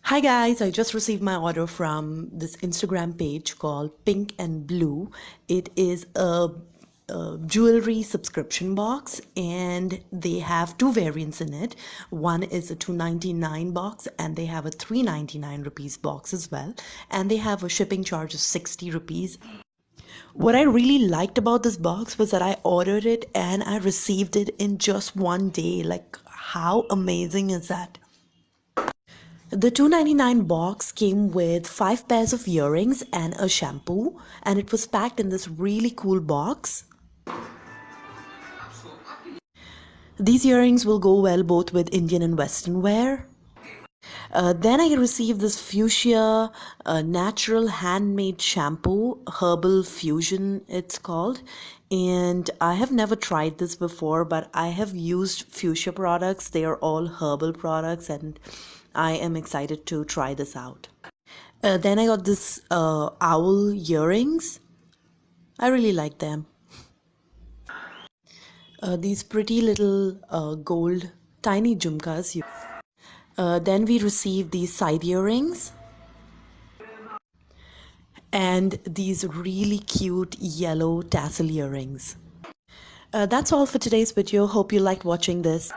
Hi guys, I just received my order from this Instagram page called Pinknblueee. It is a jewelry subscription box and they have two variants in it. One is a 299 box and they have a 399 rupees box as well. And they have a shipping charge of 60 rupees. What I really liked about this box was that I ordered it and I received it in just one day. Like, how amazing is that? The 299 box came with 5 pairs of earrings and a shampoo, and it was packed in this really cool box. These earrings will go well both with Indian and Western wear. Then I received this fuchsia natural handmade shampoo, herbal fusion it's called. And I have never tried this before, but I have used fuchsia products. They are all herbal products and I am excited to try this out. Then I got this owl earrings. I really like them. These pretty little gold tiny jhumkas. Then we received these side earrings and these really cute yellow tassel earrings. That's all for today's video. Hope you liked watching this.